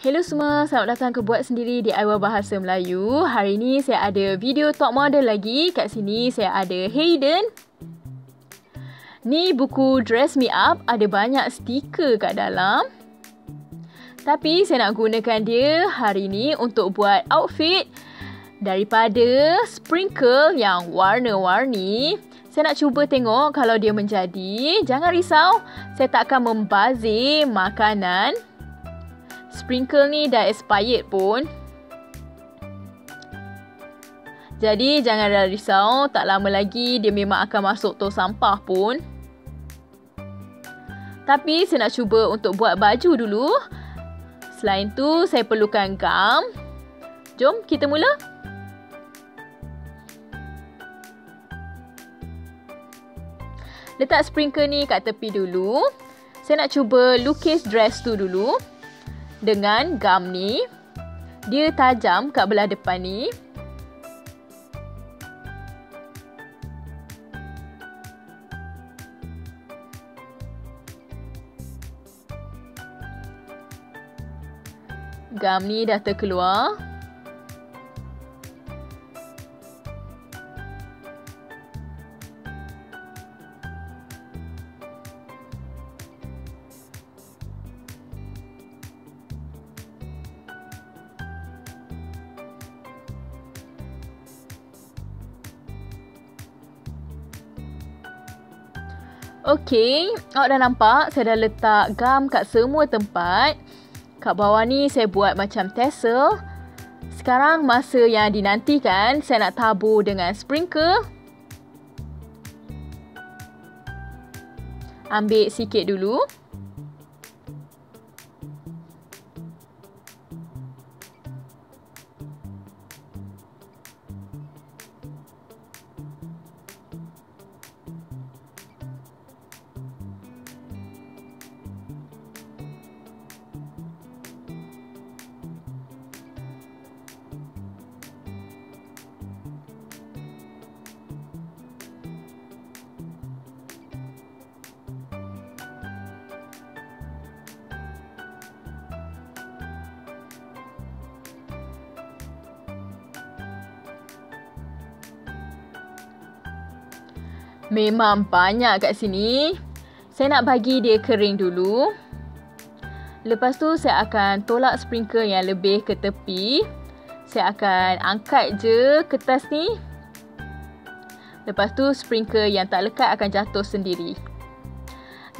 Hello semua, selamat datang ke Buat Sendiri DIY Bahasa Melayu. Hari ni saya ada video top model lagi. Kat sini saya ada Hayden. Ni buku Dress Me Up, ada banyak stiker kat dalam. Tapi saya nak gunakan dia hari ni untuk buat outfit daripada sprinkle yang warna-warni. Saya nak cuba tengok kalau dia menjadi. Jangan risau, saya tak akan membazir makanan. Sprinkle ni dah expired pun. Jadi jangan risau, tak lama lagi dia memang akan masuk tong sampah pun. Tapi saya nak cuba untuk buat baju dulu. Selain tu saya perlukan gam. Jom kita mula. Letak sprinkle ni kat tepi dulu. Saya nak cuba lukis dress tu dulu. Dengan gam ni, dia tajam kat belah depan ni. Gam ni dah terkeluar. Okey, awak dah nampak saya dah letak gam kat semua tempat. Kat bawah ni saya buat macam tassel. Sekarang masa yang dinantikan, saya nak tabur dengan sprinkle. Ambil sikit dulu. Memang banyak kat sini. Saya nak bagi dia kering dulu. Lepas tu saya akan tolak sprinkle yang lebih ke tepi. Saya akan angkat je kertas ni. Lepas tu sprinkle yang tak lekat akan jatuh sendiri.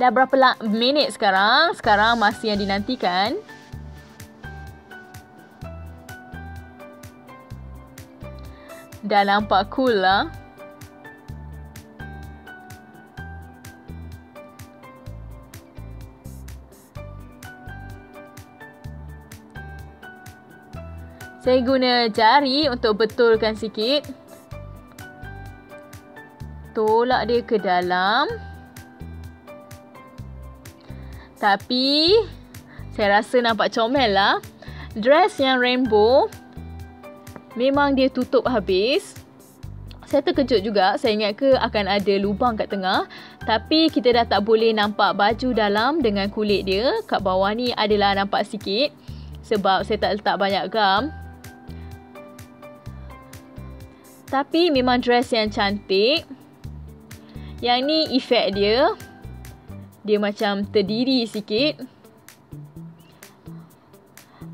Dah berapa minit sekarang? Sekarang masa yang dinantikan. Dah nampak cool lah. Saya guna jari untuk betulkan sikit. Tolak dia ke dalam. Tapi saya rasa nampak comel lah. Dress yang rainbow memang dia tutup habis. Saya terkejut juga. Saya ingat ke akan ada lubang kat tengah. Tapi kita dah tak boleh nampak baju dalam dengan kulit dia. Kat bawah ni adalah nampak sikit. Sebab saya tak letak banyak gam. Tapi memang dress yang cantik. Yang ni efek dia. Dia macam terdiri sikit.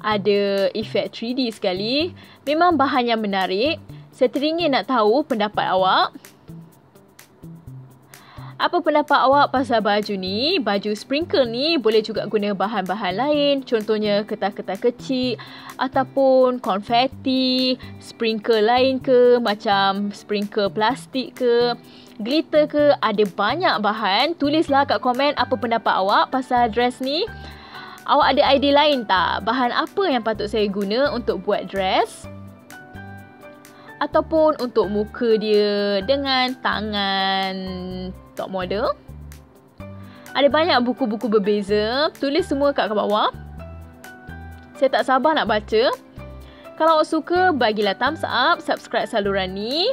Ada efek 3D sekali. Memang bahan yang menarik. Saya teringin nak tahu pendapat awak. Apa pendapat awak pasal baju ni? Baju sprinkle ni boleh juga guna bahan-bahan lain. Contohnya kertas-kertas kecil. Ataupun konfeti. Sprinkle lain ke. Macam sprinkle plastik ke. Glitter ke. Ada banyak bahan. Tulislah kat komen apa pendapat awak pasal dress ni. Awak ada idea lain tak? Bahan apa yang patut saya guna untuk buat dress? Ataupun untuk muka dia dengan tangan top model. Ada banyak buku-buku berbeza. Tulis semua kat bawah. Saya tak sabar nak baca. Kalau awak suka, bagilah thumbs up. Subscribe saluran ni.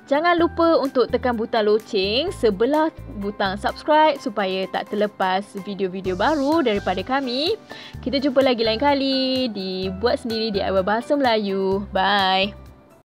Jangan lupa untuk tekan butang loceng sebelah butang subscribe supaya tak terlepas video-video baru daripada kami. Kita jumpa lagi lain kali di Buat Sendiri DIY Bahasa Melayu. Bye!